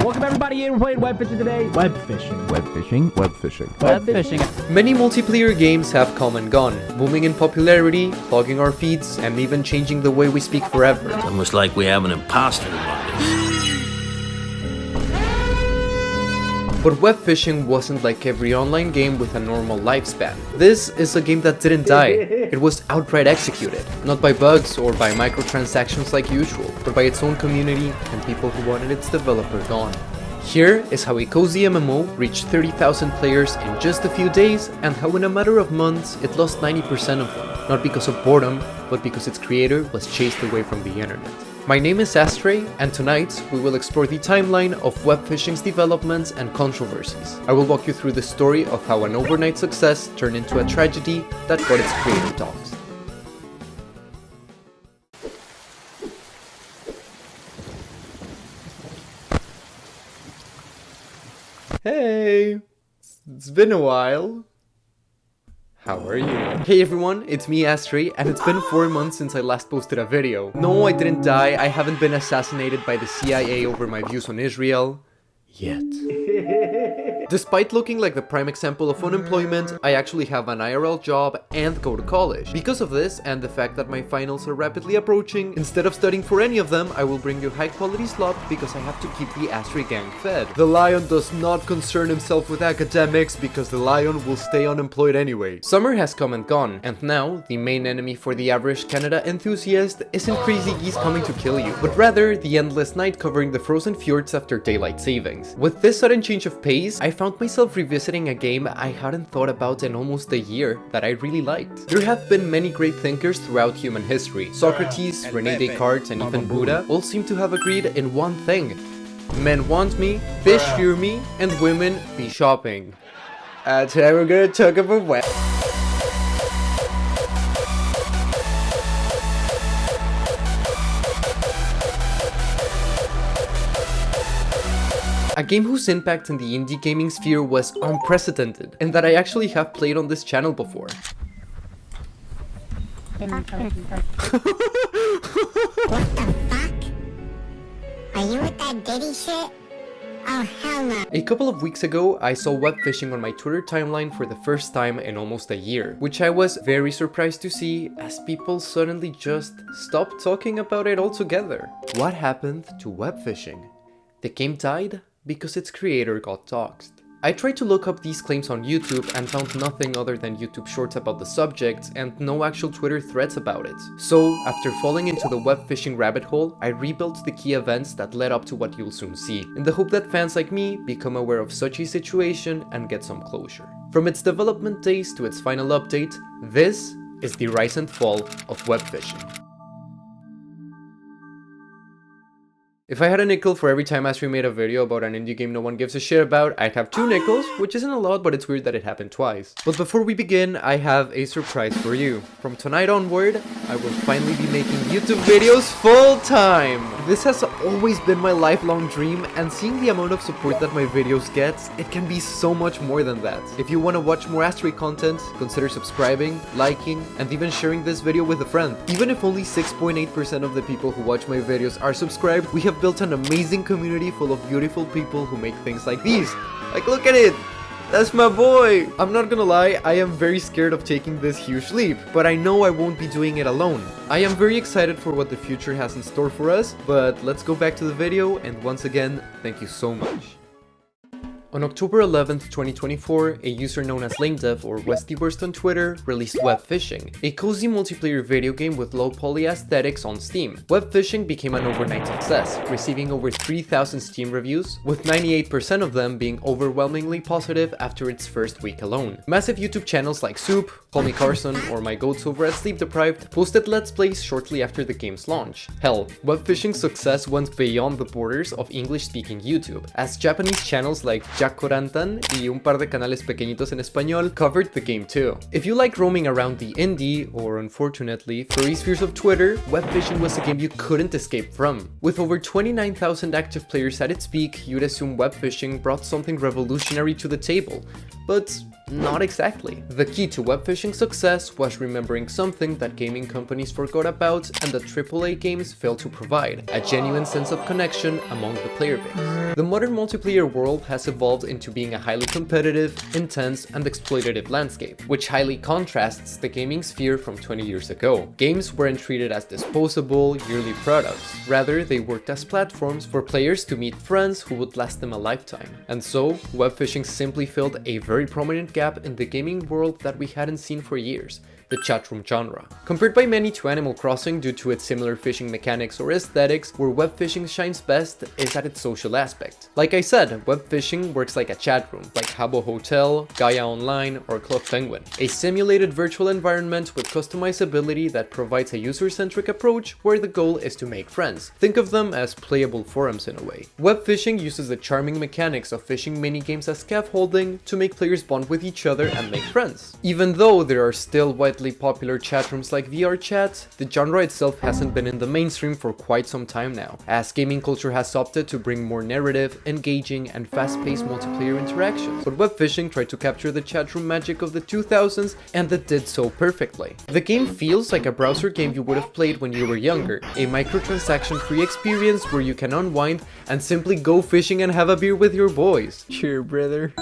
Welcome everybody in, we're playing web fishing today. Web fishing. Web fishing? Web fishing. Web fishing. Many multiplayer games have come and gone, booming in popularity, clogging our feeds, and even changing the way we speak forever. It's almost like we have an imposter among us. But web fishing wasn't like every online game with a normal lifespan. This is a game that didn't die. It was outright executed, not by bugs or by microtransactions like usual, but by its own community and people who wanted its developer gone. Here is how a cozy MMO reached 30,000 players in just a few days, and how in a matter of months it lost 90% of them, not because of boredom, but because its creator was chased away from the internet. My name is Astrei, and tonight we will explore the timeline of web fishing's developments and controversies. I will walk you through the story of how an overnight success turned into a tragedy that got its creator doxxed. Hey! It's been a while. How are you? Hey everyone, it's me Astrei, and it's been 4 months since I last posted a video. No, I didn't die, I haven't been assassinated by the CIA over my views on Israel. Yet. Despite looking like the prime example of unemployment, I actually have an IRL job and go to college. Because of this, and the fact that my finals are rapidly approaching, instead of studying for any of them, I will bring you high quality slop because I have to keep the Astrei gang fed. The lion does not concern himself with academics because the lion will stay unemployed anyway. Summer has come and gone, and now, the main enemy for the average Canada enthusiast isn't crazy geese coming to kill you, but rather the endless night covering the frozen fjords after daylight savings. With this sudden change of pace, I found myself revisiting a game I hadn't thought about in almost a year that I really liked. There have been many great thinkers throughout human history. Socrates, René Descartes, and even Buddha all seem to have agreed in one thing. Men want me, fish fear me, and women be shopping. Today we're gonna talk about web. A game whose impact in the indie gaming sphere was unprecedented, and that I actually have played on this channel before. What the fuck? Are you with that Diddy shit? Oh hell no. A couple of weeks ago, I saw web fishing on my Twitter timeline for the first time in almost a year, which I was very surprised to see as people suddenly just stopped talking about it altogether. What happened to web fishing? The game died because its creator got doxxed. I tried to look up these claims on YouTube and found nothing other than YouTube shorts about the subject and no actual Twitter threads about it. So, after falling into the web fishing rabbit hole, I rebuilt the key events that led up to what you'll soon see, in the hope that fans like me become aware of such a situation and get some closure. From its development days to its final update, this is the rise and fall of web fishing. If I had a nickel for every time Astrei made a video about an indie game no one gives a shit about, I'd have 2 nickels, which isn't a lot, but it's weird that it happened twice. But before we begin, I have a surprise for you. From tonight onward, I will finally be making YouTube videos full time! This has always been my lifelong dream, and seeing the amount of support that my videos get, it can be so much more than that. If you want to watch more Astrei content, consider subscribing, liking, and even sharing this video with a friend. Even if only 6.8% of the people who watch my videos are subscribed, we have built an amazing community full of beautiful people who make things like these. Like, look at it! That's my boy! I'm not gonna lie, I am very scared of taking this huge leap, but I know I won't be doing it alone. I am very excited for what the future has in store for us, but let's go back to the video, and once again, thank you so much. On October 11th, 2024, a user known as lamedev or westthewerst on Twitter released Web Fishing, a cozy multiplayer video game with low poly aesthetics on Steam. Web Fishing became an overnight success, receiving over 3,000 Steam reviews, with 98% of them being overwhelmingly positive after its first week alone. Massive YouTube channels like Soup, Call Me Carson, or my goats over at Sleep Deprived posted Let's Plays shortly after the game's launch. Hell, Web Fishing's success went beyond the borders of English-speaking YouTube, as Japanese channels like Jacorantan y un par de canales pequeñitos en español covered the game too. If you like roaming around the indie, or unfortunately, furry spheres of Twitter, Web Fishing was a game you couldn't escape from. With over 29,000 active players at its peak, you'd assume Web Fishing brought something revolutionary to the table. But Not exactly. The key to web fishing's success was remembering something that gaming companies forgot about and that AAA games failed to provide, a genuine sense of connection among the player base. The modern multiplayer world has evolved into being a highly competitive, intense, and exploitative landscape, which highly contrasts the gaming sphere from 20 years ago. Games weren't treated as disposable, yearly products. Rather, they worked as platforms for players to meet friends who would last them a lifetime. And so, web fishing simply filled a very prominent gap in the gaming world that we hadn't seen for years. The chatroom genre. Compared by many to Animal Crossing due to its similar fishing mechanics or aesthetics, where web fishing shines best is at its social aspect. Like I said, web fishing works like a chat room, like Habbo Hotel, Gaia Online, or Club Penguin. A simulated virtual environment with customizability that provides a user-centric approach where the goal is to make friends. Think of them as playable forums in a way. Web fishing uses the charming mechanics of fishing minigames as scaffolding to make players bond with each other and make friends. Even though there are still widely popular chat rooms like VRChat, the genre itself hasn't been in the mainstream for quite some time now, as gaming culture has opted to bring more narrative, engaging, and fast-paced multiplayer interactions. But web fishing tried to capture the chat room magic of the 2000s, and it did so perfectly. The game feels like a browser game you would have played when you were younger, a microtransaction-free experience where you can unwind and simply go fishing and have a beer with your boys. Cheer, brother.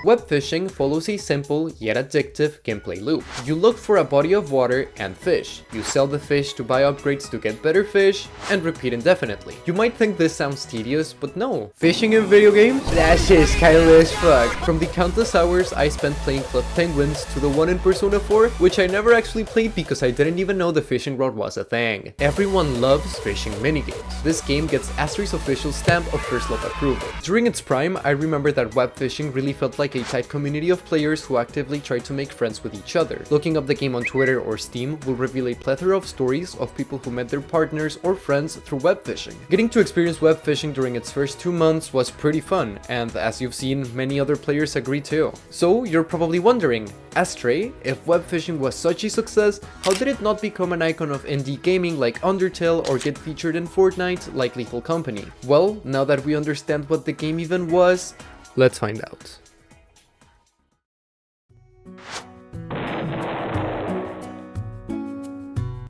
Web fishing follows a simple yet addictive gameplay loop. You look for a body of water and fish. You sell the fish to buy upgrades to get better fish, and repeat indefinitely. You might think this sounds tedious, but no. Fishing in video games? That shit's kinda as fuck. From the countless hours I spent playing Club Penguins to the one in Persona 4, which I never actually played because I didn't even know the fishing rod was a thing. Everyone loves fishing minigames. This game gets Astrai's official stamp of first love approval. During its prime, I remember that web fishing really felt like a tight community of players who actively tried to make friends with each other. Looking up the game on Twitter or Steam will reveal a plethora of stories of people who met their partners or friends through web fishing. Getting to experience web fishing during its first 2 months was pretty fun, and as you've seen, many other players agree too. So you're probably wondering, Astrei, if web fishing was such a success, how did it not become an icon of indie gaming like Undertale or get featured in Fortnite like Lethal Company? Well, now that we understand what the game even was, let's find out.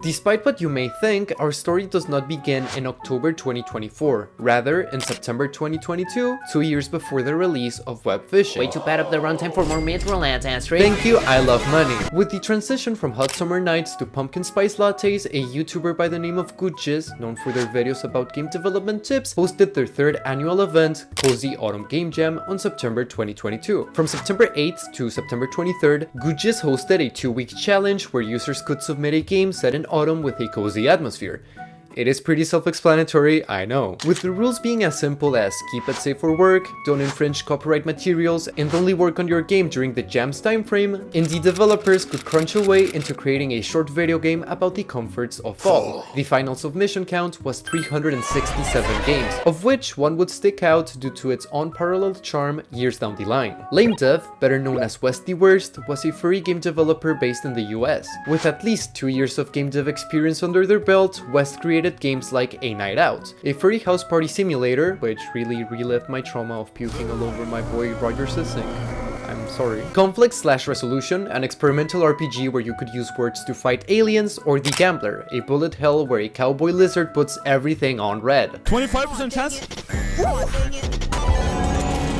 Despite what you may think, our story does not begin in October 2024, rather in September 2022, 2 years before the release of web fishing. Way to pad up the runtime for more mid-roll ads, Astrei. Thank you, I love money. With the transition from hot summer nights to pumpkin spice lattes, a YouTuber by the name of Doxxed, known for their videos about game development tips, hosted their 3rd annual event, Cozy Autumn Game Jam, on September 2022. From September 8th to September 23rd, Doxxed hosted a 2-week challenge where users could submit a game set in autumn with a cozy atmosphere. It is pretty self-explanatory, I know. With the rules being as simple as keep it safe for work, don't infringe copyright materials, and only work on your game during the jam's time frame, indie developers could crunch away into creating a short video game about the comforts of fall. The final submission count was 367 games, of which one would stick out due to its unparalleled charm years down the line. Lamedev, better known as westthewerst, was a furry game developer based in the US. With at least 2 years of game dev experience under their belt, West created games like A Night Out, a furry house party simulator, which really relived my trauma of puking all over my boy Roger Sissing. I'm sorry. Conflict/Resolution, an experimental RPG where you could use words to fight aliens, or The Gambler, a bullet hell where a cowboy lizard puts everything on red. 25% chance?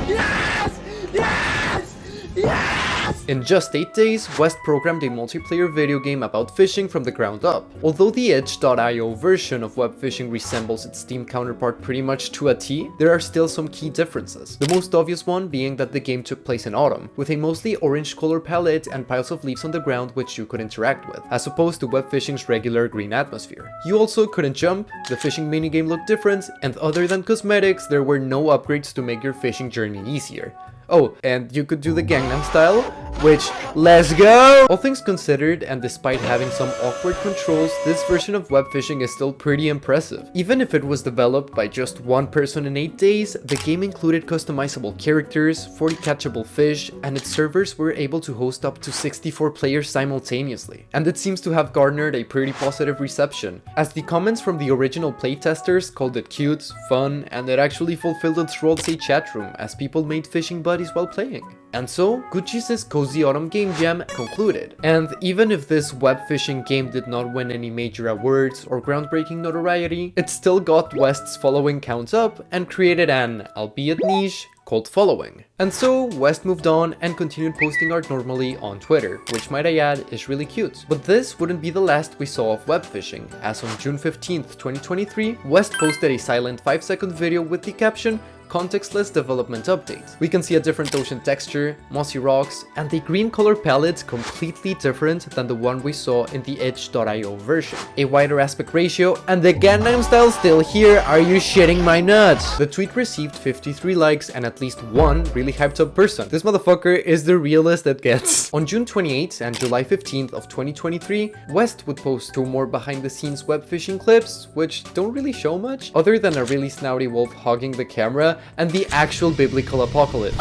Yes! Yes! Yes! In just 8 days, West programmed a multiplayer video game about fishing from the ground up. Although the itch.io version of web fishing resembles its Steam counterpart pretty much to a T, there are still some key differences. The most obvious one being that the game took place in autumn, with a mostly orange color palette and piles of leaves on the ground which you could interact with, as opposed to web fishing's regular green atmosphere. You also couldn't jump, the fishing minigame looked different, and other than cosmetics, there were no upgrades to make your fishing journey easier. Oh, and you could do the Gangnam Style, which, let's go! All things considered, and despite having some awkward controls, this version of web fishing is still pretty impressive. Even if it was developed by just one person in 8 days, the game included customizable characters, 40 catchable fish, and its servers were able to host up to 64 players simultaneously. And it seems to have garnered a pretty positive reception, as the comments from the original playtesters called it cute, fun, and it actually fulfilled its role as a chat room, as people made fishing buddies buddies while playing. And so, Gucci's Cozy Autumn Game Jam concluded. And even if this web fishing game did not win any major awards or groundbreaking notoriety, it still got West's following count up and created an, albeit niche, cult following. And so, West moved on and continued posting art normally on Twitter, which might I add is really cute. But this wouldn't be the last we saw of web fishing, as on June 15th, 2023, West posted a silent 5-second video with the caption, "Contextless development update." We can see a different ocean texture, mossy rocks, and a green color palette completely different than the one we saw in the itch.io version. A wider aspect ratio, and the Gangnam Style still here, are you shitting my nuts? The tweet received 53 likes and at least one really hyped up person. This motherfucker is the realest it gets. On June 28th and July 15th of 2023, West would post 2 more behind the scenes web fishing clips, which don't really show much, other than a really snouty wolf hogging the camera and the actual biblical apocalypse.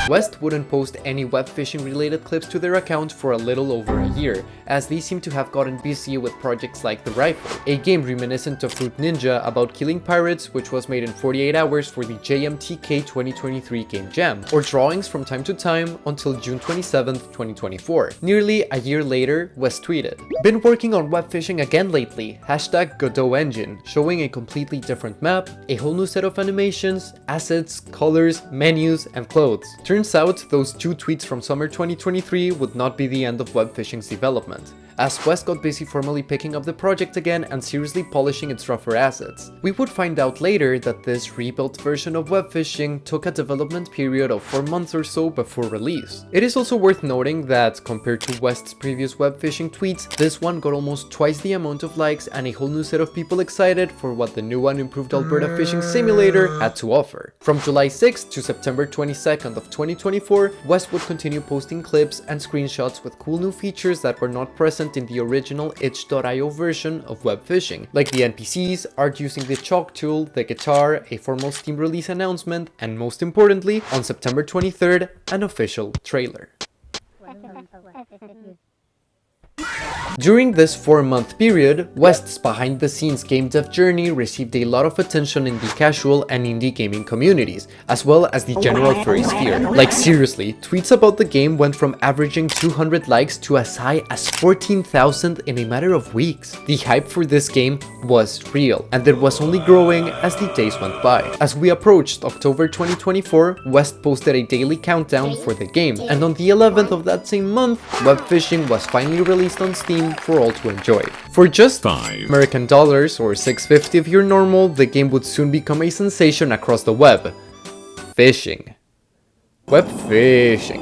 West wouldn't post any web fishing related clips to their account for a little over a year, as they seem to have gotten busy with projects like The Rifle, a game reminiscent of Fruit Ninja about killing pirates, which was made in 48 hours for the JMTK 2023 Game Jam, or drawings from time to time until June 27th, 2024. Nearly a year later, West tweeted, "Been working on web fishing again lately, hashtag Godot Engine," showing a completely different map, a whole new set of animations, assets, colors, menus, and clothes. Turns out, those 2 tweets from summer 2023 would not be the end of web fishing's development, as West got busy formally picking up the project again and seriously polishing its rougher assets. We would find out later that this rebuilt version of web fishing took a development period of 4 months or so before release. It is also worth noting that, compared to West's previous web fishing tweets, this one got almost twice the amount of likes and a whole new set of people excited for what the new and improved Alberta Fishing Simulator had to offer. From July 6th to September 22nd of 2024, West would continue posting clips and screenshots with cool new features that were not present in the original itch.io version of web fishing, like the NPCs, art using the chalk tool, the guitar, a formal Steam release announcement, and most importantly, on September 23rd, an official trailer. During this 4-month period, West's behind-the-scenes game dev journey received a lot of attention in the casual and indie gaming communities, as well as the general furry sphere. Like seriously, tweets about the game went from averaging 200 likes to as high as 14,000 in a matter of weeks. The hype for this game was real, and it was only growing as the days went by. As we approached October 2024, West posted a daily countdown for the game, and on the 11th of that same month, web fishing was finally released on Steam for all to enjoy. For just American dollars, or $6.50 if you're normal, the game would soon become a sensation across the web. Fishing. Web fishing.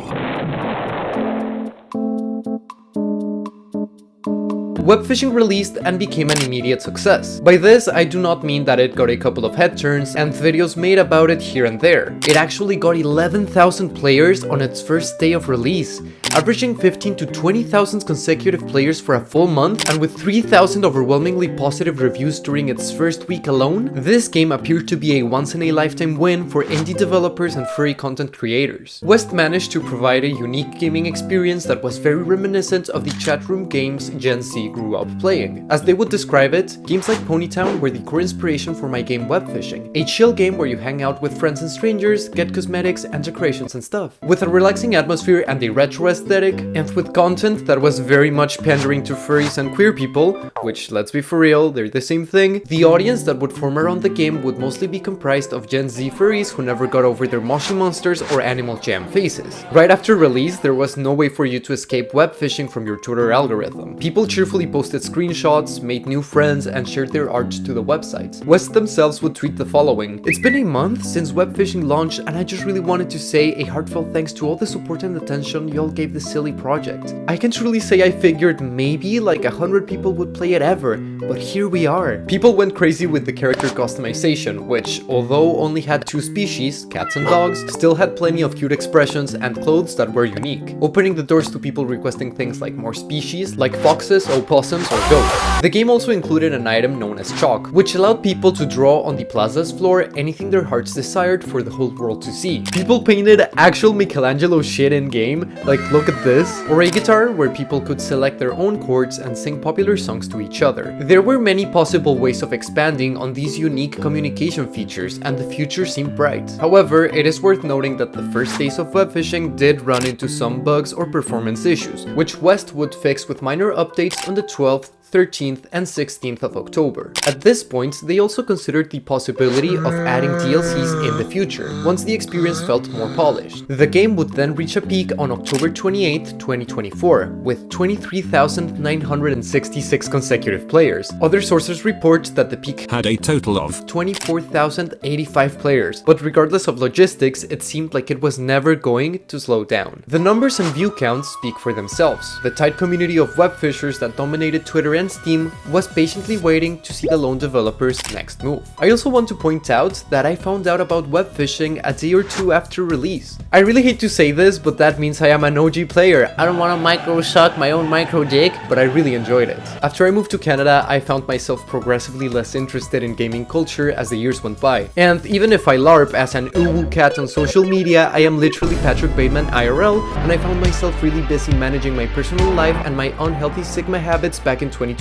Web fishing released and became an immediate success. By this, I do not mean that it got a couple of head turns and videos made about it here and there. It actually got 11,000 players on its first day of release, averaging 15 to 20,000 consecutive players for a full month, and with 3,000 overwhelmingly positive reviews during its first week alone. This game appeared to be a once-in-a-lifetime win for indie developers and furry content creators. West managed to provide a unique gaming experience that was very reminiscent of the chatroom games Gen Z grew up playing. As they would describe it, games like Ponytown were the core inspiration for my game Web Fishing, a chill game where you hang out with friends and strangers, get cosmetics and decorations and stuff, with a relaxing atmosphere and a retro aesthetic, and with content that was very much pandering to furries and queer people, which, let's be for real, they're the same thing. The audience that would form around the game would mostly be comprised of Gen Z furries who never got over their moshi monsters or Animal Jam faces. Right after release, there was no way for you to escape web fishing from your Twitter algorithm. People cheerfully posted screenshots, made new friends, and shared their art to the website. West themselves would tweet the following: "It's been a month since web fishing launched, and I just really wanted to say a heartfelt thanks to all the support and attention y'all gave this silly project. I can truly say I figured maybe like 100 people would play it ever, but here we are." People went crazy with the character customization, which, although only had 2 species, cats and dogs, still had plenty of cute expressions and clothes that were unique, opening the doors to people requesting things like more species, like foxes, opossums, or goats. The game also included an item known as chalk, which allowed people to draw on the plaza's floor anything their hearts desired for the whole world to see. People painted actual Michelangelo shit in game, like low look at this, or a guitar where people could select their own chords and sing popular songs to each other. There were many possible ways of expanding on these unique communication features, and the future seemed bright. However, it is worth noting that the first days of web phishing did run into some bugs or performance issues, which West would fix with minor updates on the 12th, 13th and 16th of October. At this point, they also considered the possibility of adding DLCs in the future, once the experience felt more polished. The game would then reach a peak on October 28th, 2024, with 23,966 consecutive players. Other sources report that the peak had a total of 24,085 players, but regardless of logistics, it seemed like it was never going to slow down. The numbers and view counts speak for themselves. The tight community of web fishers that dominated Twitter and Steam was patiently waiting to see the lone developer's next move. I also want to point out that I found out about web phishing a day or two after release. I really hate to say this, but that means I am an OG player. I don't want to micro suck my own micro dick, but I really enjoyed it. After I moved to Canada, I found myself progressively less interested in gaming culture as the years went by. And even if I LARP as an uwu cat on social media, I am literally Patrick Bateman IRL, and I found myself really busy managing my personal life and my unhealthy Sigma habits back in 2024.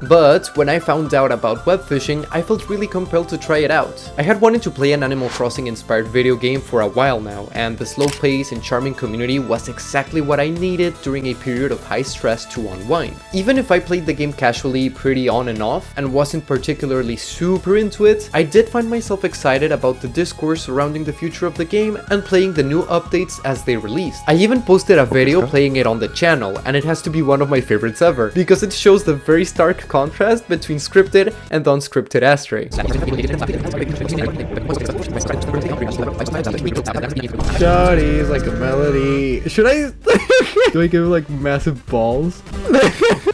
But when I found out about web phishing, I felt really compelled to try it out. I had wanted to play an Animal Crossing inspired video game for a while now, and the slow pace and charming community was exactly what I needed during a period of high stress to unwind. Even if I played the game casually, pretty on and off, and wasn't particularly super into it, I did find myself excited about the discourse surrounding the future of the game and playing the new updates as they released. I even posted a video playing it on the channel, and it has to be one of my favorites ever, because it shows the very stark contrast between scripted and unscripted astrei. Shawty's like a melody. Should I? Do I give like massive balls?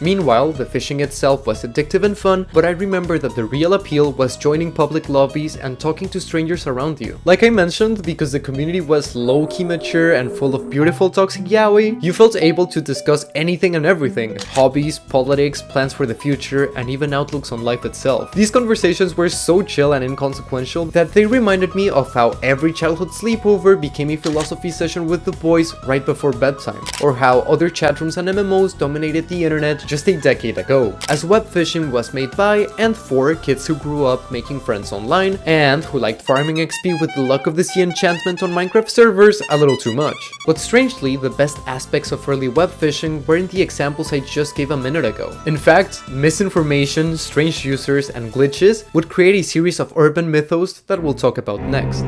Meanwhile, the fishing itself was addictive and fun, but I remember that the real appeal was joining public lobbies and talking to strangers around you. Like I mentioned, because the community was low-key mature and full of beautiful toxic yaoi, you felt able to discuss anything and everything: hobbies, politics, plans for the future, and even outlooks on life itself. These conversations were so chill and inconsequential that they reminded me of how every childhood sleepover became a philosophy session with the boys right before bedtime, or how other chatrooms and MMOs dominated the internet just a decade ago, as web phishing was made by and for kids who grew up making friends online and who liked farming XP with the luck of the sea enchantment on Minecraft servers a little too much. But strangely, the best aspects of early web phishing weren't the examples I just gave a minute ago. In fact, misinformation, strange users, and glitches would create a series of urban mythos that we'll talk about next.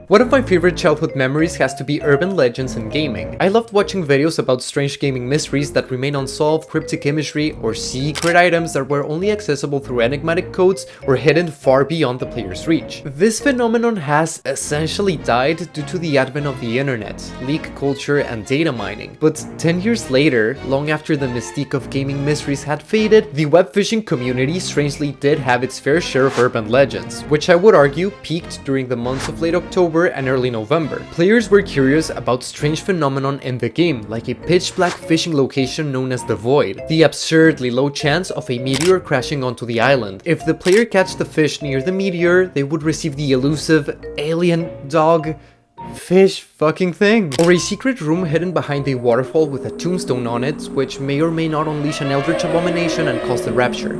One of my favorite childhood memories has to be urban legends in gaming. I loved watching videos about strange gaming mysteries that remain unsolved, cryptic imagery, or secret items that were only accessible through enigmatic codes or hidden far beyond the player's reach. This phenomenon has essentially died due to the advent of the internet, leak culture, and data mining. But 10 years later, long after the mystique of gaming mysteries had faded, the web phishing community strangely did have its fair share of urban legends, which I would argue peaked during the months of late October and early November. Players were curious about strange phenomenon in the game, like a pitch-black fishing location known as the Void, the absurdly low chance of a meteor crashing onto the island. If the player catch the fish near the meteor, they would receive the elusive alien dog fish fucking thing, or a secret room hidden behind a waterfall with a tombstone on it, which may or may not unleash an eldritch abomination and cause the rapture.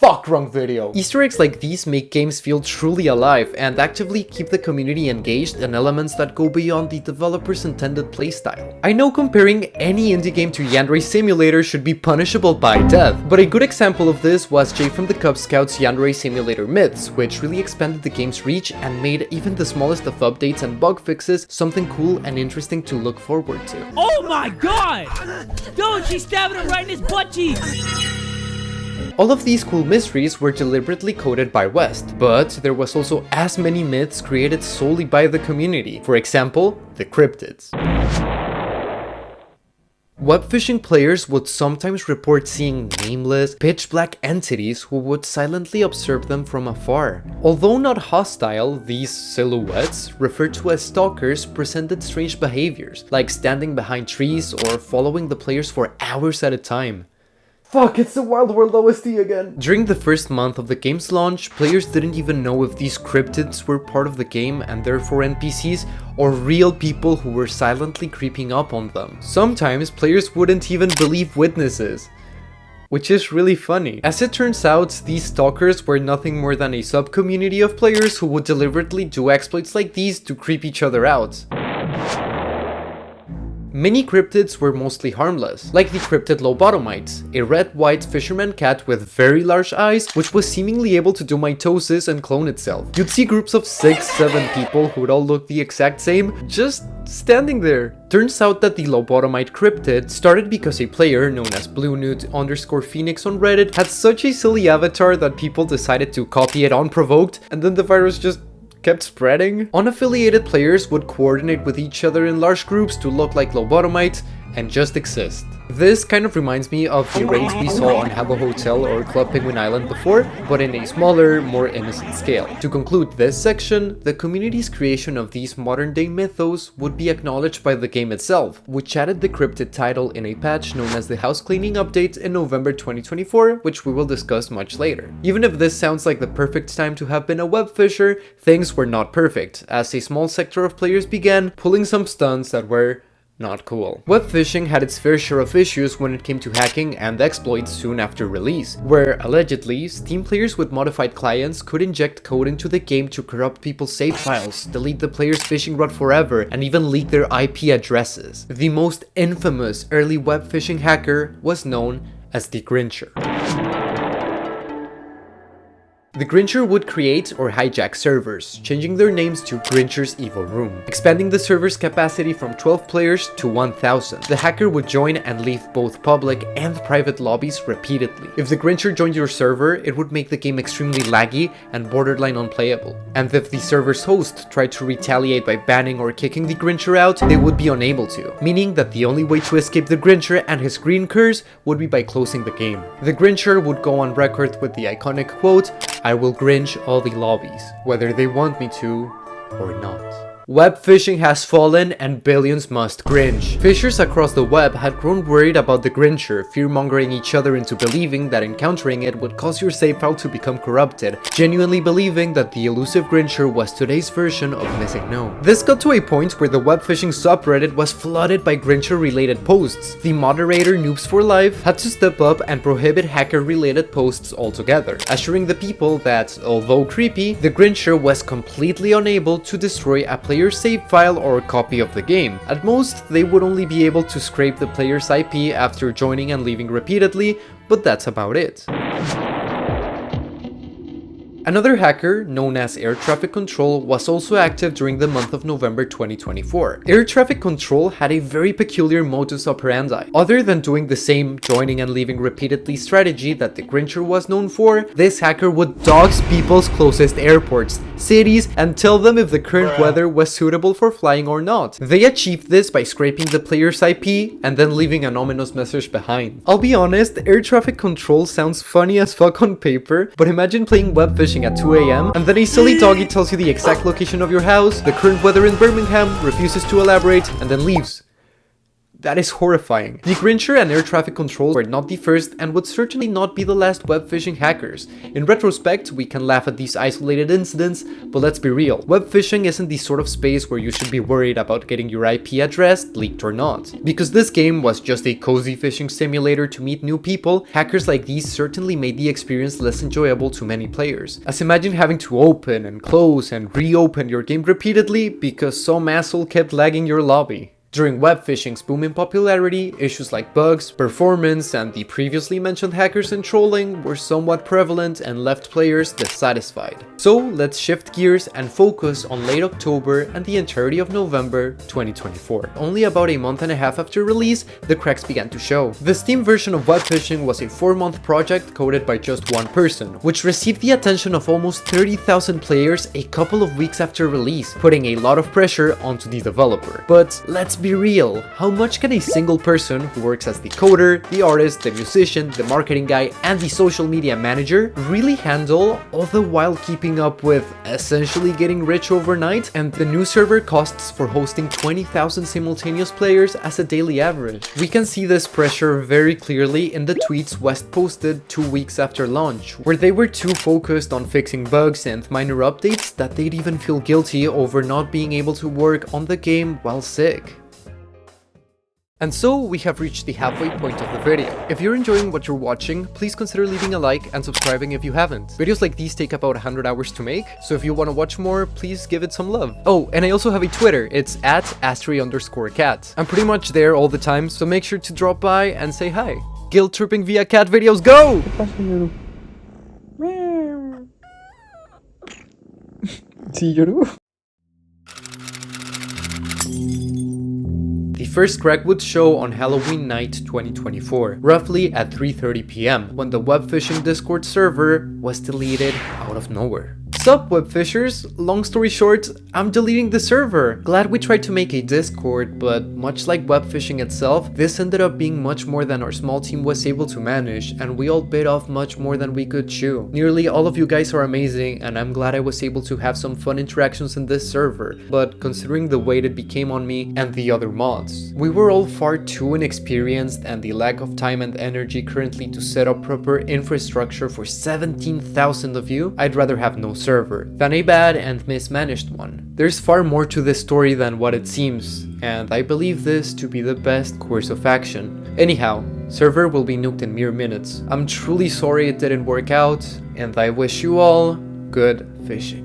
Fuck, wrong video. Easter eggs like these make games feel truly alive and actively keep the community engaged in elements that go beyond the developer's intended playstyle. I know comparing any indie game to Yandere Simulator should be punishable by death, but a good example of this was Jay from the Cub Scouts' Yandere Simulator Myths, which really expanded the game's reach and made even the smallest of updates and bug fixes something cool and interesting to look forward to. Oh my god! Dude, she's stabbing him right in his butt cheeks! All of these cool mysteries were deliberately coded by West, but there was also as many myths created solely by the community. For example, the cryptids. Web phishing players would sometimes report seeing nameless, pitch-black entities who would silently observe them from afar. Although not hostile, these silhouettes, referred to as stalkers, presented strange behaviors, like standing behind trees or following the players for hours at a time. Fuck, it's the Wild World OST again. During the first month of the game's launch, players didn't even know if these cryptids were part of the game and therefore NPCs, or real people who were silently creeping up on them. Sometimes players wouldn't even believe witnesses, which is really funny. As it turns out, these stalkers were nothing more than a sub-community of players who would deliberately do exploits like these to creep each other out. Many cryptids were mostly harmless, like the cryptid lobotomites, a red-white fisherman cat with very large eyes which was seemingly able to do mitosis and clone itself. You'd see groups of 6-7 people who would all look the exact same, just standing there. Turns out that the lobotomite cryptid started because a player known as BlueNewt_Phoenix on Reddit had such a silly avatar that people decided to copy it unprovoked, and then the virus just kept spreading. Unaffiliated players would coordinate with each other in large groups to look like lobotomites and just exist. This kind of reminds me of the raids we saw on Habbo Hotel or Club Penguin Island before, but in a smaller, more innocent scale. To conclude this section, the community's creation of these modern-day mythos would be acknowledged by the game itself, which added the cryptid title in a patch known as the Housecleaning update in November 2024, which we will discuss much later. Even if this sounds like the perfect time to have been a web fisher, things were not perfect, as a small sector of players began pulling some stunts that were not cool. Web phishing had its fair share of issues when it came to hacking and exploits soon after release, where allegedly, Steam players with modified clients could inject code into the game to corrupt people's save files, delete the player's phishing route forever, and even leak their IP addresses. The most infamous early web phishing hacker was known as the Grincher. The Grincher would create or hijack servers, changing their names to Grincher's Evil Room, expanding the server's capacity from 12 players to 1,000. The hacker would join and leave both public and private lobbies repeatedly. If the Grincher joined your server, it would make the game extremely laggy and borderline unplayable. And if the server's host tried to retaliate by banning or kicking the Grincher out, they would be unable to, meaning that the only way to escape the Grincher and his green curse would be by closing the game. The Grincher would go on record with the iconic quote, "I will Grinch all the lobbies, whether they want me to or not." Web phishing has fallen and billions must Grinch. Fishers across the web had grown worried about the Grincher, fear-mongering each other into believing that encountering it would cause your save file to become corrupted, genuinely believing that the elusive Grincher was today's version of Missing No. This got to a point where the web phishing subreddit was flooded by Grincher-related posts. The moderator Noobs for Life had to step up and prohibit hacker-related posts altogether, assuring the people that, although creepy, the Grincher was completely unable to destroy a player's save file or copy of the game. At most, they would only be able to scrape the player's IP after joining and leaving repeatedly, but that's about it. Another hacker, known as Air Traffic Control, was also active during the month of November 2024. Air Traffic Control had a very peculiar modus operandi. Other than doing the same joining and leaving repeatedly strategy that the Grincher was known for, this hacker would dox people's closest airports, cities, and tell them if the current weather was suitable for flying or not. They achieved this by scraping the player's IP and then leaving an ominous message behind. I'll be honest, Air Traffic Control sounds funny as fuck on paper, but imagine playing web phishing at 2 AM, and then a silly doggy tells you the exact location of your house, the current weather in Birmingham, refuses to elaborate, and then leaves. That is horrifying. The Grincher and Air Traffic Control were not the first and would certainly not be the last web phishing hackers. In retrospect, we can laugh at these isolated incidents, but let's be real. Web phishing isn't the sort of space where you should be worried about getting your IP address leaked or not. Because this game was just a cozy phishing simulator to meet new people, hackers like these certainly made the experience less enjoyable to many players. As imagine having to open and close and reopen your game repeatedly because some asshole kept lagging your lobby. During web phishing's boom in popularity, issues like bugs, performance, and the previously mentioned hackers and trolling were somewhat prevalent and left players dissatisfied. So let's shift gears and focus on late October and the entirety of November 2024. Only about a month and a half after release, the cracks began to show. The Steam version of web phishing was a 4-month project coded by just one person, which received the attention of almost 30,000 players a couple of weeks after release, putting a lot of pressure onto the developer. But let's be real, how much can a single person who works as the coder, the artist, the musician, the marketing guy, and the social media manager really handle, all the while keeping up with essentially getting rich overnight? And the new server costs for hosting 20,000 simultaneous players as a daily average. We can see this pressure very clearly in the tweets West posted 2 weeks after launch, where they were too focused on fixing bugs and minor updates that they'd even feel guilty over not being able to work on the game while sick. And so we have reached the halfway point of the video. If you're enjoying what you're watching, please consider leaving a like and subscribing if you haven't. Videos like these take about 100 hours to make, so if you want to watch more, please give it some love. Oh, and I also have a Twitter, it's at astrei_cat. I'm pretty much there all the time, so make sure to drop by and say hi. Guilt tripping via cat videos, go! The first crack would show on Halloween night 2024, roughly at 3:30 PM, when the Webfishing Discord server was deleted out of nowhere. Sup Webfishers? Long story short, I'm deleting the server. Glad we tried to make a Discord, but much like Webfishing itself, this ended up being much more than our small team was able to manage, and we all bit off much more than we could chew. Nearly all of you guys are amazing, and I'm glad I was able to have some fun interactions in this server, but considering the weight it became on me and the other mods, we were all far too inexperienced, and the lack of time and energy currently to set up proper infrastructure for 17,000 of you, I'd rather have no server than a bad and mismanaged one. There's far more to this story than what it seems, and I believe this to be the best course of action. Anyhow, server will be nuked in mere minutes. I'm truly sorry it didn't work out, and I wish you all good fishing.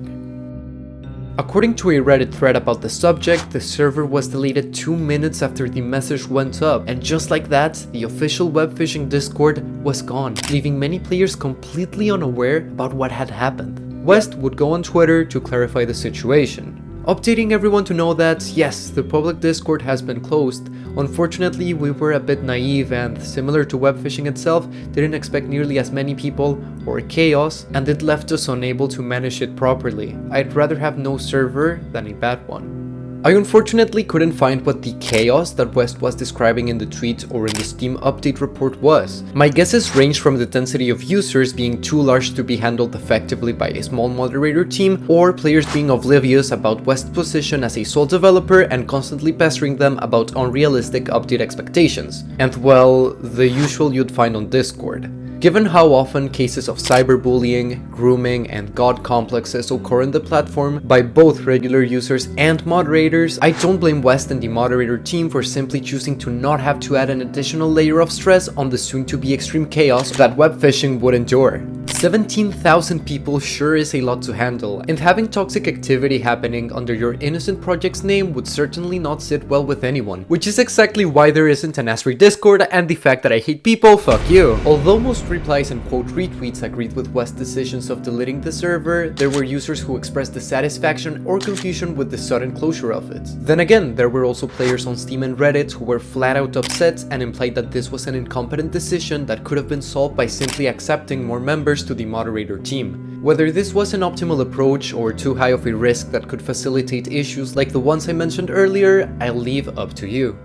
According to a Reddit thread about the subject, the server was deleted 2 minutes after the message went up, and just like that, the official Webfishing Discord was gone, leaving many players completely unaware about what had happened. West would go on Twitter to clarify the situation, updating everyone to know that, yes, the public Discord has been closed. Unfortunately, we were a bit naive and, similar to Webfishing itself, didn't expect nearly as many people or chaos, and it left us unable to manage it properly. I'd rather have no server than a bad one. I unfortunately couldn't find what the chaos that West was describing in the tweet or in the Steam update report was. My guesses range from the density of users being too large to be handled effectively by a small moderator team, or players being oblivious about West's position as a sole developer and constantly pestering them about unrealistic update expectations. And well, the usual you'd find on Discord. Given how often cases of cyberbullying, grooming, and god complexes occur in the platform by both regular users and moderators, I don't blame West and the moderator team for simply choosing to not have to add an additional layer of stress on the soon-to-be extreme chaos that Webfishing would endure. 17,000 people sure is a lot to handle, and having toxic activity happening under your innocent project's name would certainly not sit well with anyone, which is exactly why there isn't an Astrei Discord, and the fact that I hate people, fuck you. Although most replies and quote retweets agreed with West's decisions of deleting the server, there were users who expressed dissatisfaction or confusion with the sudden closure of it. Then again, there were also players on Steam and Reddit who were flat out upset and implied that this was an incompetent decision that could have been solved by simply accepting more members to the moderator team. Whether this was an optimal approach or too high of a risk that could facilitate issues like the ones I mentioned earlier, I'll leave up to you.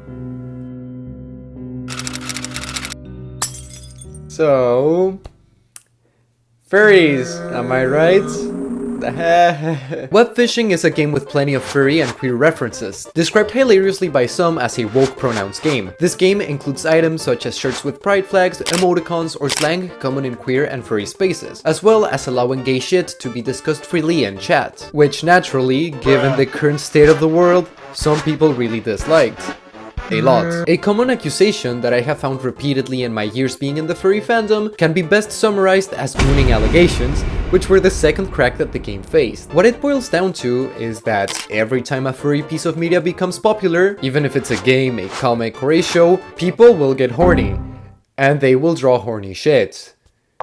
So, furries, am I right? Webfishing is a game with plenty of furry and queer references, described hilariously by some as a woke pronouns game. This game includes items such as shirts with pride flags, emoticons, or slang common in queer and furry spaces, as well as allowing gay shit to be discussed freely in chat, which naturally, given the current state of the world, some people really disliked. A lot. A common accusation that I have found repeatedly in my years being in the furry fandom can be best summarized as mooning allegations, which were the second crack that the game faced. What it boils down to is that every time a furry piece of media becomes popular, even if it's a game, a comic, or a show, people will get horny. And they will draw horny shit.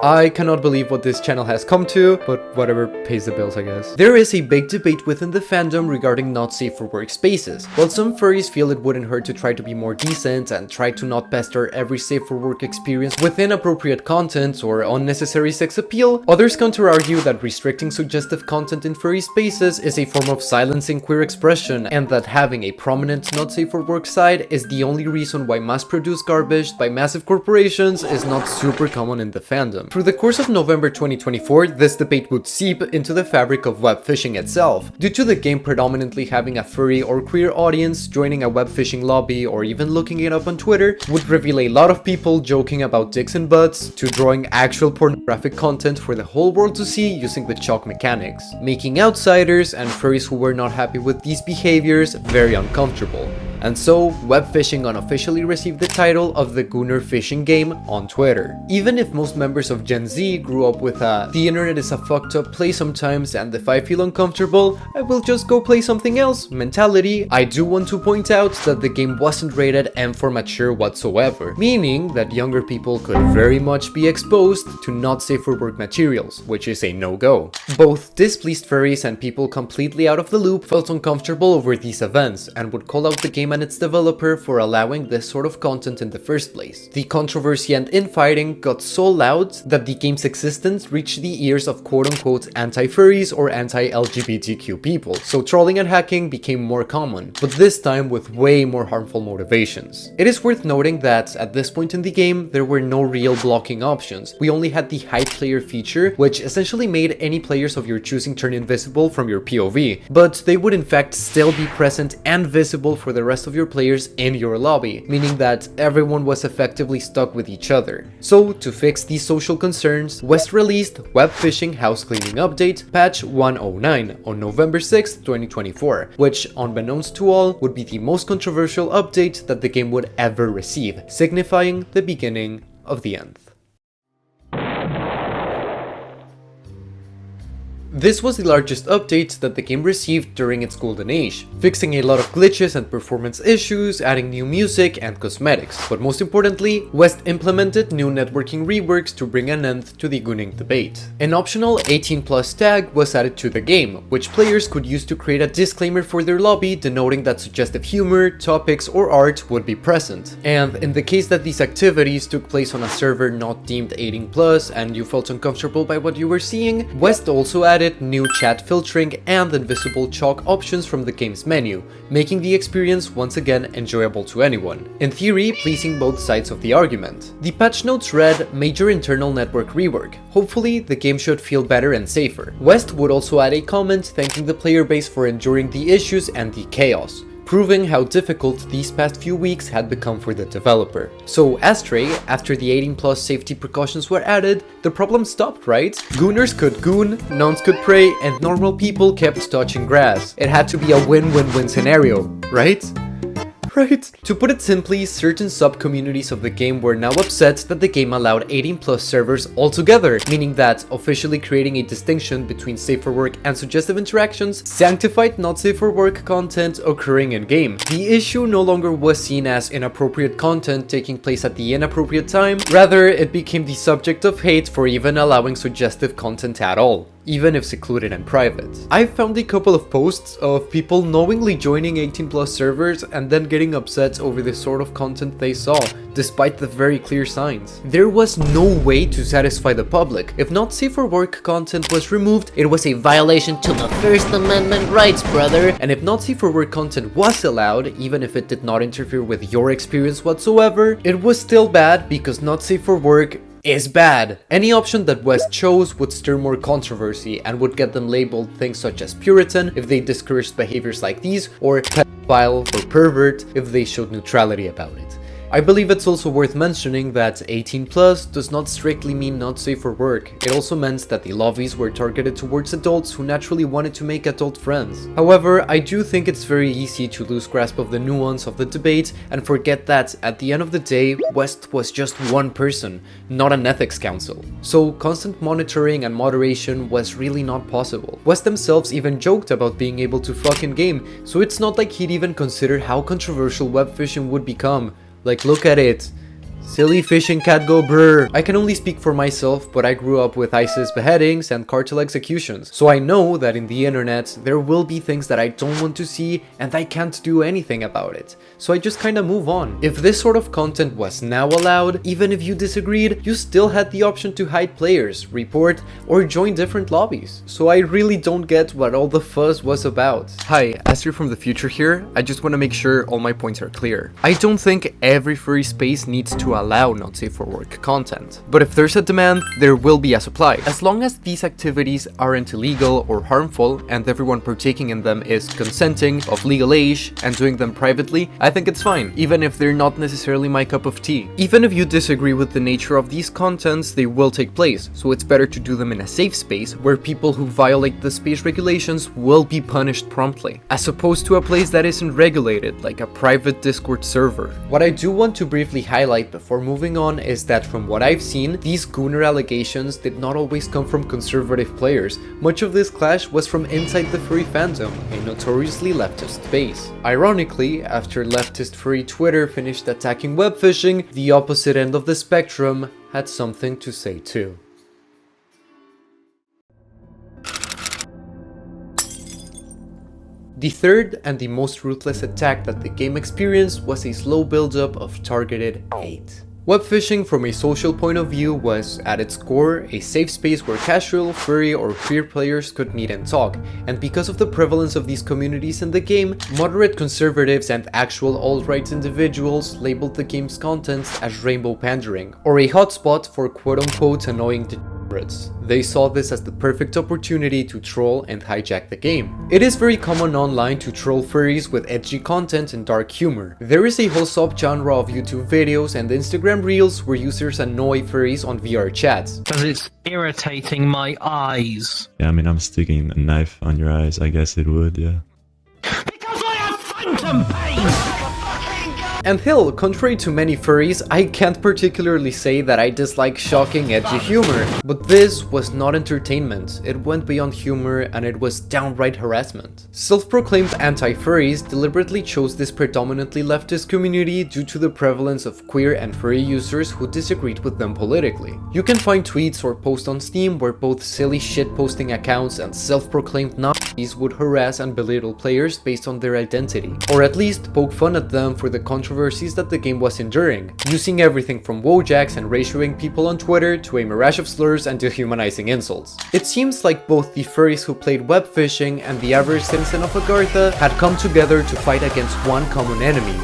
I cannot believe what this channel has come to, but whatever pays the bills, I guess. There is a big debate within the fandom regarding not safe for work spaces. While some furries feel it wouldn't hurt to try to be more decent and try to not pester every safe for work experience with inappropriate content or unnecessary sex appeal, others counter-argue that restricting suggestive content in furry spaces is a form of silencing queer expression, and that having a prominent not safe for work side is the only reason why mass-produced garbage by massive corporations is not super common in the fandom. Through the course of November 2024, this debate would seep into the fabric of web phishing itself. Due to the game predominantly having a furry or queer audience, joining a web phishing lobby or even looking it up on Twitter would reveal a lot of people joking about dicks and butts to drawing actual pornographic content for the whole world to see using the chalk mechanics, making outsiders and furries who were not happy with these behaviors very uncomfortable. And so, web phishing unofficially received the title of the Gunner Phishing game on Twitter. Even if most members of Gen Z grew up with a "the internet is a fucked up place sometimes, and if I feel uncomfortable, I will just go play something else" mentality, I do want to point out that the game wasn't rated M for mature whatsoever, meaning that younger people could very much be exposed to not safe for work materials, which is a no-go. Both displeased furries and people completely out of the loop felt uncomfortable over these events and would call out the game and its developer for allowing this sort of content in the first place. The controversy and infighting got so loud that the game's existence reached the ears of quote-unquote anti-furries or anti-LGBTQ people, so trolling and hacking became more common, but this time with way more harmful motivations. It is worth noting that at this point in the game, there were no real blocking options. We only had the hide player feature, which essentially made any players of your choosing turn invisible from your POV, but they would in fact still be present and visible for the rest of your players in your lobby, meaning that everyone was effectively stuck with each other. So, to fix these social concerns, West released Web Phishing Housecleaning Update Patch 109 on November 6, 2024, which, unbeknownst to all, would be the most controversial update that the game would ever receive, signifying the beginning of the end. This was the largest update that the game received during its golden age, fixing a lot of glitches and performance issues, adding new music and cosmetics, but most importantly, West implemented new networking reworks to bring an end to the gunning debate. An optional 18+ tag was added to the game, which players could use to create a disclaimer for their lobby denoting that suggestive humor, topics, or art would be present. And in the case that these activities took place on a server not deemed 18+ and you felt uncomfortable by what you were seeing, West also added new chat filtering and invisible chalk options from the game's menu, making the experience once again enjoyable to anyone, in theory pleasing both sides of the argument. The patch notes read "Major internal network rework. Hopefully the game should feel better and safer." West would also add a comment thanking the player base for enduring the issues and the chaos, proving how difficult these past few weeks had become for the developer. So astrei, after the 18+ safety precautions were added, the problem stopped, right? Gooners could goon, nuns could pray, and normal people kept touching grass. It had to be a win-win-win scenario, right? Right. To put it simply, certain sub-communities of the game were now upset that the game allowed 18+ servers altogether, meaning that officially creating a distinction between safe for work and suggestive interactions sanctified not safe for work content occurring in-game. The issue no longer was seen as inappropriate content taking place at the inappropriate time, rather it became the subject of hate for even allowing suggestive content at all, even if secluded and private. I found a couple of posts of people knowingly joining 18+ servers and then getting upset over the sort of content they saw, despite the very clear signs. There was no way to satisfy the public. If not safe for work content was removed, it was a violation to the First Amendment rights, brother. And if not safe for work content was allowed, even if it did not interfere with your experience whatsoever, it was still bad because not safe for work is bad. Any option that West chose would stir more controversy and would get them labeled things such as Puritan if they discouraged behaviors like these, or pedophile or pervert if they showed neutrality about it. I believe it's also worth mentioning that 18+ does not strictly mean not safe for work. It also meant that the lobbies were targeted towards adults who naturally wanted to make adult friends. However, I do think it's very easy to lose grasp of the nuance of the debate and forget that at the end of the day, West was just one person, not an ethics council. So constant monitoring and moderation was really not possible. West themselves even joked about being able to fuck in game, so it's not like he'd even considered how controversial web phishing would become. Like, look at it. Silly fishing cat go brr. I can only speak for myself, but I grew up with ISIS beheadings and cartel executions, so I know that in the internet there will be things that I don't want to see and I can't do anything about it. So I just kinda move on. If this sort of content was now allowed, even if you disagreed, you still had the option to hide players, report, or join different lobbies. So I really don't get what all the fuzz was about. Hi, Astrei from the future here. I just want to make sure all my points are clear. I don't think every furry space needs to allow not safe for work content. But if there's a demand, there will be a supply. As long as these activities aren't illegal or harmful and everyone partaking in them is consenting, of legal age, and doing them privately, I think it's fine, even if they're not necessarily my cup of tea. Even if you disagree with the nature of these contents, they will take place, so it's better to do them in a safe space where people who violate the space regulations will be punished promptly, as opposed to a place that isn't regulated, like a private Discord server. What I do want to briefly highlight before moving on is that from what I've seen, these Gooner allegations did not always come from conservative players. Much of this clash was from inside the furry fandom, a notoriously leftist space. Ironically, after leftist furry Twitter finished attacking webfishing, the opposite end of the spectrum had something to say too. The third and the most ruthless attack that the game experienced was a slow build-up of targeted hate. Webfishing from a social point of view was, at its core, a safe space where casual, furry, or queer players could meet and talk, and because of the prevalence of these communities in the game, moderate conservatives and actual alt-right individuals labeled the game's contents as rainbow pandering, or a hotspot for quote-unquote annoying degenerates. They saw this as the perfect opportunity to troll and hijack the game. It is very common online to troll furries with edgy content and dark humor. There is a whole subgenre of YouTube videos and Instagram reels where users annoy furries on VR chats. Because it's irritating my eyes. Yeah, I mean, I'm sticking a knife on your eyes. I guess it would, yeah. Because I have phantom pain! And hell, contrary to many furries, I can't particularly say that I dislike shocking, edgy humor. But this was not entertainment, it went beyond humor and it was downright harassment. Self-proclaimed anti-furries deliberately chose this predominantly leftist community due to the prevalence of queer and furry users who disagreed with them politically. You can find tweets or posts on Steam where both silly shitposting accounts and self-proclaimed Nazis would harass and belittle players based on their identity, or at least poke fun at them for the controversies that the game was enduring, using everything from wojacks and ratioing people on Twitter to a mirage of slurs and dehumanizing insults. It seems like both the furries who played webfishing and the average citizen of Agartha had come together to fight against one common enemy: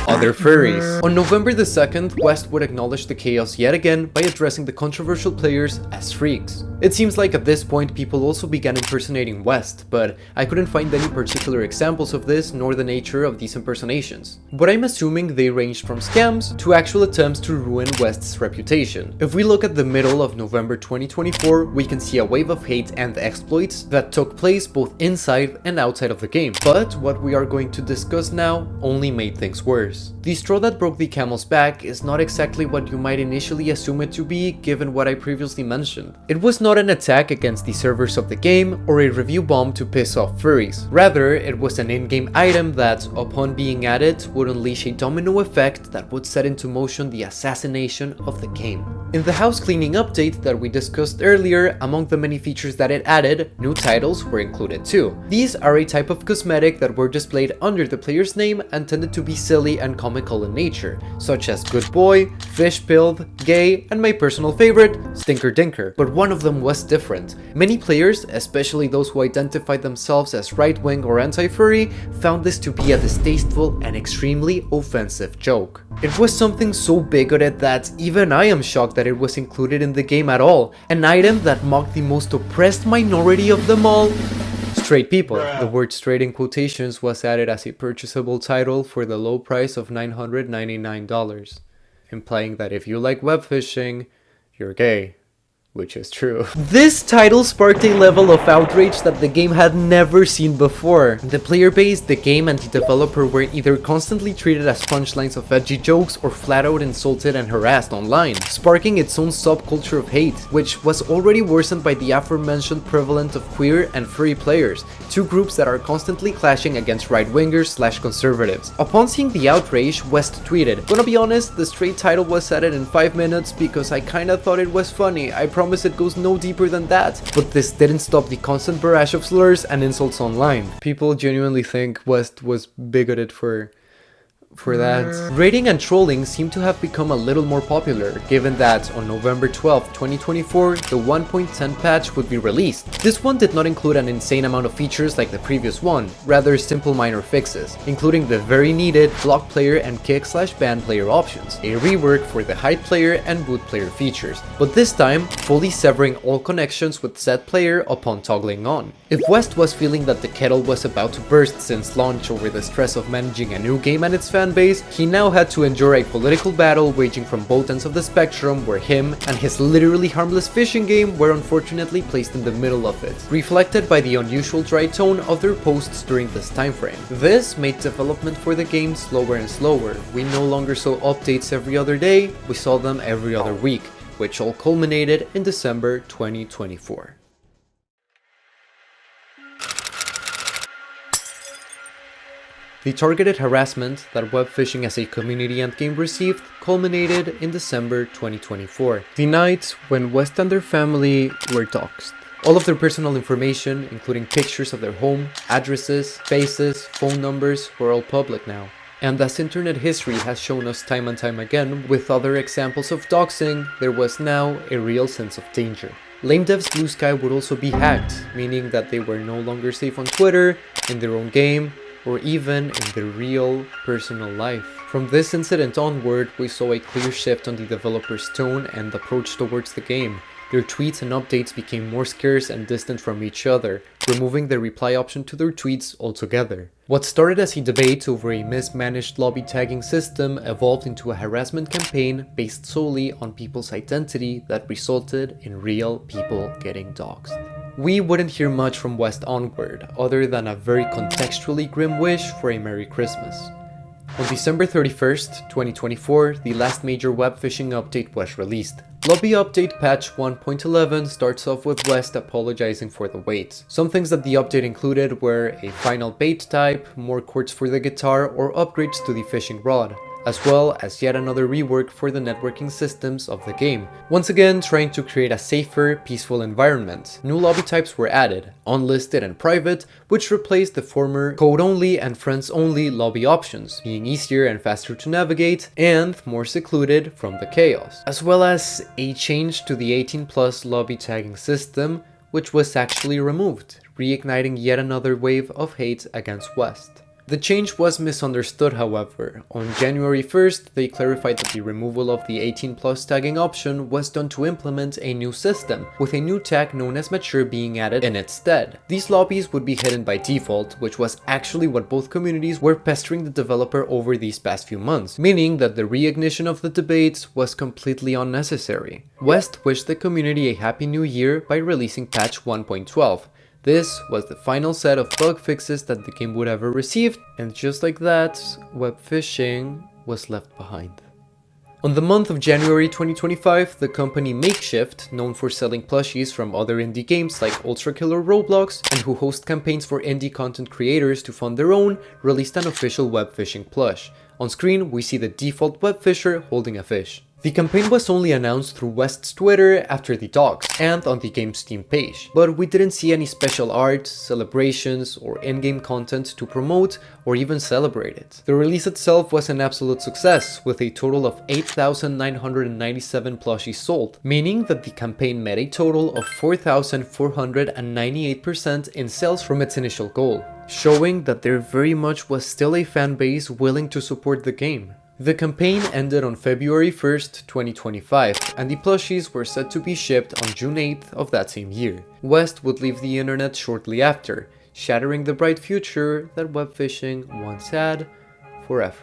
other furries. On November the 2nd, West would acknowledge the chaos yet again by addressing the controversial players as freaks. It seems like at this point people also began impersonating West, but I couldn't find any particular examples of this nor the nature of these impersonations. But I'm assuming they ranged from scams to actual attempts to ruin West's reputation. If we look at the middle of November 2024, we can see a wave of hate and exploits that took place both inside and outside of the game. But what we are going to discuss now only made things worse. The straw that broke the camel's back is not exactly what you might initially assume it to be given what I previously mentioned. It was not an attack against the servers of the game or a review bomb to piss off furries. Rather, it was an in-game item that, upon being added, would unleash a domino effect that would set into motion the assassination of the game. In the Housecleaning update that we discussed earlier, among the many features that it added, new titles were included too. These are a type of cosmetic that were displayed under the player's name and tended to be silly and comical in nature, such as Good Boy, Fish Pilled, Gay, and my personal favorite, Stinker Dinker. But one of them was different. Many players, especially those who identified themselves as right-wing or anti-furry, found this to be a distasteful and extremely offensive joke. It was something so bigoted that even I am shocked that it was included in the game at all, an item that mocked the most oppressed minority of them all: straight people. The word straight in quotations was added as a purchasable title for the low price of $999, implying that if you like webfishing, you're gay. which is true. This title sparked a level of outrage that the game had never seen before. The player base, the game, and the developer were either constantly treated as punchlines of edgy jokes or flat out insulted and harassed online, sparking its own subculture of hate, which was already worsened by the aforementioned prevalence of queer and furry players, two groups that are constantly clashing against right-wingers/conservatives. Upon seeing the outrage, West tweeted, "Gonna be honest, the straight title was added in 5 minutes because I kinda thought it was funny. I promise it goes no deeper than that." But this didn't stop the constant barrage of slurs and insults online. People genuinely think West was bigoted for that. Raiding and trolling seem to have become a little more popular, given that on November 12, 2024, the 1.10 patch would be released. This one did not include an insane amount of features like the previous one, rather simple minor fixes, including the very needed block player and kick/ban player options, a rework for the hide player and boot player features, but this time fully severing all connections with said player upon toggling on. If West was feeling that the kettle was about to burst since launch over the stress of managing a new game and its fan base, he now had to endure a political battle waging from both ends of the spectrum, where him and his literally harmless fishing game were unfortunately placed in the middle of it, reflected by the unusual dry tone of their posts during this time frame. This made development for the game slower and slower. We no longer saw updates every other day, we saw them every other week, which all culminated in December 2024. The targeted harassment that web fishing as a community endgame received culminated in December 2024, the night when West and their family were doxxed. All of their personal information, including pictures of their home, addresses, faces, phone numbers, were all public now. And as internet history has shown us time and time again, with other examples of doxing, there was now a real sense of danger. Lamedev's blue sky would also be hacked, meaning that they were no longer safe on Twitter, in their own game, or even in their real personal life. From this incident onward, we saw a clear shift on the developer's tone and approach towards the game. Their tweets and updates became more scarce and distant from each other, removing the reply option to their tweets altogether. What started as a debate over a mismanaged lobby tagging system evolved into a harassment campaign based solely on people's identity that resulted in real people getting doxxed. We wouldn't hear much from West onward, other than a very contextually grim wish for a Merry Christmas. On December 31st, 2024, the last major web phishing update was released. Lobby Update Patch 1.11 starts off with West apologizing for the wait. Some things that the update included were a final bait type, more chords for the guitar, or upgrades to the fishing rod, as well as yet another rework for the networking systems of the game, once again trying to create a safer, peaceful environment. New lobby types were added, unlisted and private, which replaced the former code-only and friends-only lobby options, being easier and faster to navigate, and more secluded from the chaos, as well as a change to the 18+ lobby tagging system, which was actually removed, reigniting yet another wave of hate against West. The change was misunderstood, however. On January 1st, they clarified that the removal of the 18+ tagging option was done to implement a new system, with a new tag known as mature being added in its stead. These lobbies would be hidden by default, which was actually what both communities were pestering the developer over these past few months, meaning that the reignition of the debates was completely unnecessary. West wished the community a happy new year by releasing patch 1.12. This was the final set of bug fixes that the game would ever receive, and just like that, web phishing was left behind. On the month of January 2025, the company Makeshift, known for selling plushies from other indie games like Ultra Killer Roblox, and who host campaigns for indie content creators to fund their own, released an official web phishing plush. On screen, we see the default web fisher holding a fish. The campaign was only announced through West's Twitter after the docs and on the game's Steam page, but we didn't see any special art, celebrations, or in-game content to promote or even celebrate it. The release itself was an absolute success, with a total of 8,997 plushies sold, meaning that the campaign met a total of 4,498% in sales from its initial goal, showing that there very much was still a fan base willing to support the game. The campaign ended on February 1st, 2025, and the plushies were set to be shipped on June 8th of that same year. West would leave the internet shortly after, shattering the bright future that web phishing once had forever.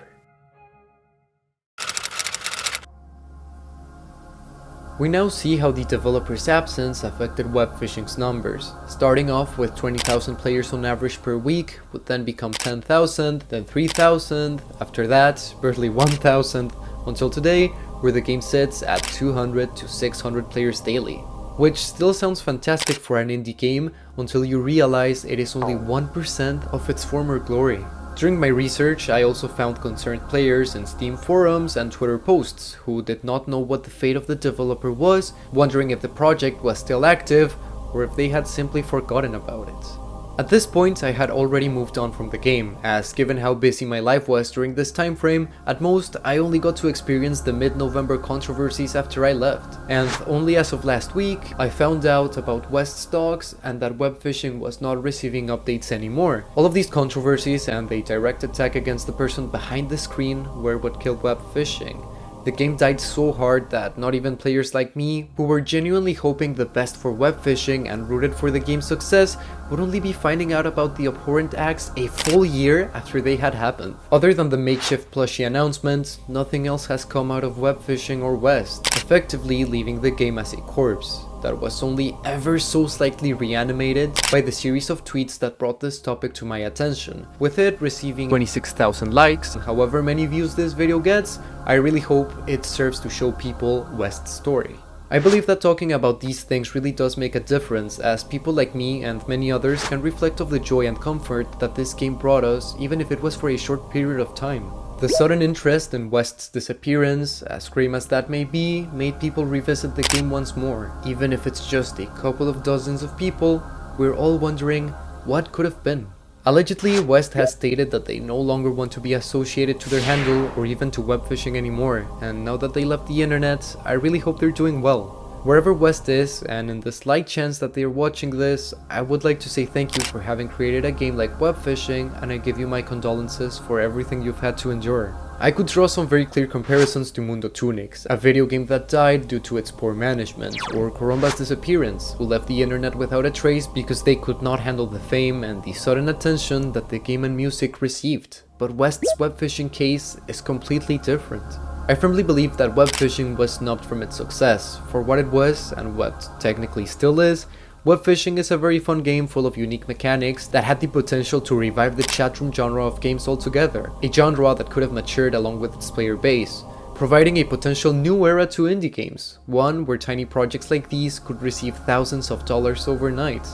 We now see how the developer's absence affected Webfishing's numbers, starting off with 20,000 players on average per week, would then become 10,000, then 3,000, after that, barely 1,000, until today, where the game sits at 200 to 600 players daily. Which still sounds fantastic for an indie game until you realize it is only 1% of its former glory. During my research, I also found concerned players in Steam forums and Twitter posts who did not know what the fate of the developer was, wondering if the project was still active or if they had simply forgotten about it. At this point, I had already moved on from the game, as given how busy my life was during this time frame, at most I only got to experience the mid-November controversies after I left. And only as of last week, I found out about West's dogs and that Webfishing was not receiving updates anymore. All of these controversies and a direct attack against the person behind the screen were what killed Webfishing. The game died so hard that not even players like me, who were genuinely hoping the best for Webfishing and rooted for the game's success, would only be finding out about the abhorrent acts a full year after they had happened. Other than the makeshift plushie announcement, nothing else has come out of Webfishing or West, effectively leaving the game as a corpse that was only ever so slightly reanimated by the series of tweets that brought this topic to my attention, with it receiving 26,000 likes. However many views this video gets, I really hope it serves to show people West's story. I believe that talking about these things really does make a difference, as people like me and many others can reflect of the joy and comfort that this game brought us, even if it was for a short period of time. The sudden interest in West's disappearance, as grim as that may be, made people revisit the game once more. Even if it's just a couple of dozens of people, we're all wondering what could have been. Allegedly, West has stated that they no longer want to be associated to their handle or even to Webfishing anymore, and now that they left the internet, I really hope they're doing well. Wherever West is, and in the slight chance that they are watching this, I would like to say thank you for having created a game like Webfishing, and I give you my condolences for everything you've had to endure. I could draw some very clear comparisons to Mundo Tunics, a video game that died due to its poor management, or Coromba's disappearance, who left the internet without a trace because they could not handle the fame and the sudden attention that the game and music received. But West's Webfishing case is completely different. I firmly believe that Webfishing was snubbed from its success. For what it was, and what technically still is, Webfishing is a very fun game full of unique mechanics that had the potential to revive the chatroom genre of games altogether, a genre that could have matured along with its player base, providing a potential new era to indie games, one where tiny projects like these could receive thousands of dollars overnight.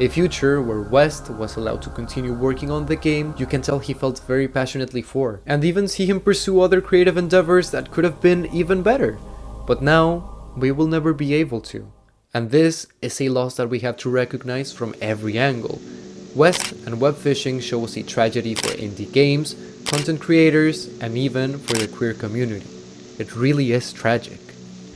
A future where West was allowed to continue working on the game you can tell he felt very passionately for, and even see him pursue other creative endeavors that could have been even better. But now, we will never be able to. And this is a loss that we have to recognize from every angle. West and Webfishing show us a tragedy for indie games, content creators, and even for the queer community. It really is tragic.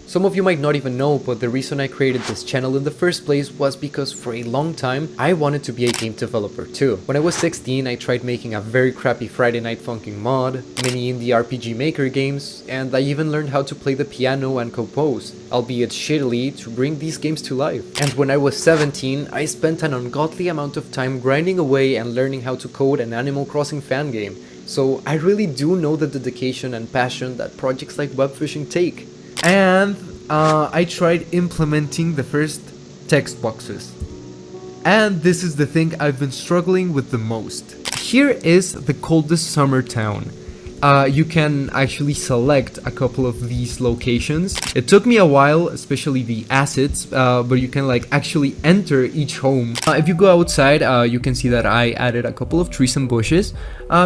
Some of you might not even know, but the reason I created this channel in the first place was because for a long time, I wanted to be a game developer too. When I was 16, I tried making a very crappy Friday Night Funkin' mod, many indie RPG Maker games, and I even learned how to play the piano and compose, albeit shittily, to bring these games to life. And when I was 17, I spent an ungodly amount of time grinding away and learning how to code an Animal Crossing fan game. So I really do know the dedication and passion that projects like Webfishing take. And I tried implementing the first text boxes. And this is the thing I've been struggling with the most. Here is the coldest summer town. You can actually select a couple of these locations. It took me a while, especially the assets, but you can like actually enter each home. If you go outside, you can see that I added a couple of trees and bushes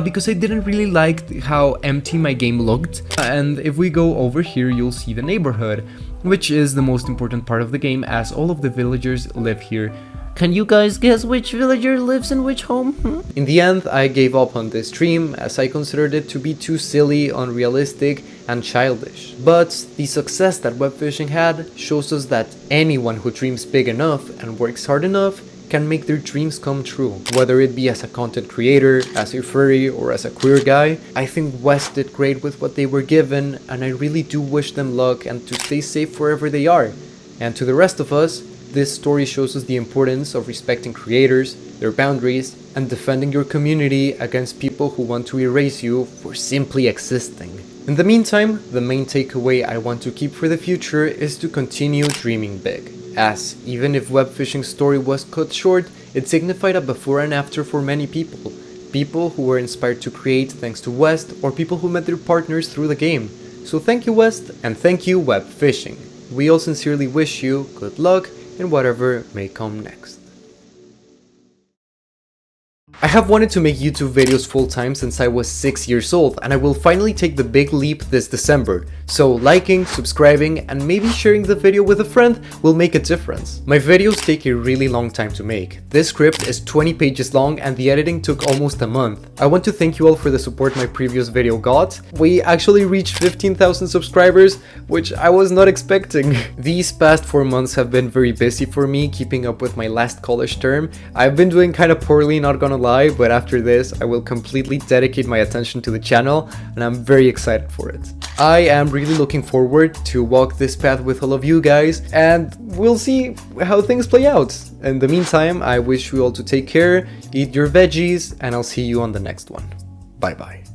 because I didn't really like how empty my game looked. And if we go over here, you'll see the neighborhood, which is the most important part of the game as all of the villagers live here. Can you guys guess which villager lives in which home? In the end, I gave up on this dream as I considered it to be too silly, unrealistic, and childish. But the success that Webfishing had shows us that anyone who dreams big enough and works hard enough can make their dreams come true. Whether it be as a content creator, as a furry, or as a queer guy, I think West did great with what they were given, and I really do wish them luck and to stay safe wherever they are. And to the rest of us, this story shows us the importance of respecting creators, their boundaries, and defending your community against people who want to erase you for simply existing. In the meantime, the main takeaway I want to keep for the future is to continue dreaming big, as even if Webfishing's story was cut short, it signified a before and after for many people. People who were inspired to create thanks to West, or people who met their partners through the game. So thank you West, and thank you Webfishing. We all sincerely wish you good luck in whatever may come next. I have wanted to make YouTube videos full time since I was 6 years old, and I will finally take the big leap this December. So liking, subscribing, and maybe sharing the video with a friend will make a difference. My videos take a really long time to make. This script is 20 pages long and the editing took almost a month. I want to thank you all for the support my previous video got. We actually reached 15,000 subscribers, which I was not expecting. These past 4 months have been very busy for me, keeping up with my last college term. I've been doing kinda poorly, not gonna lie, but after this I will completely dedicate my attention to the channel and I'm very excited for it. I am really looking forward to walk this path with all of you guys, and we'll see how things play out. In the meantime, I wish you all to take care, eat your veggies, and I'll see you on the next one. Bye bye.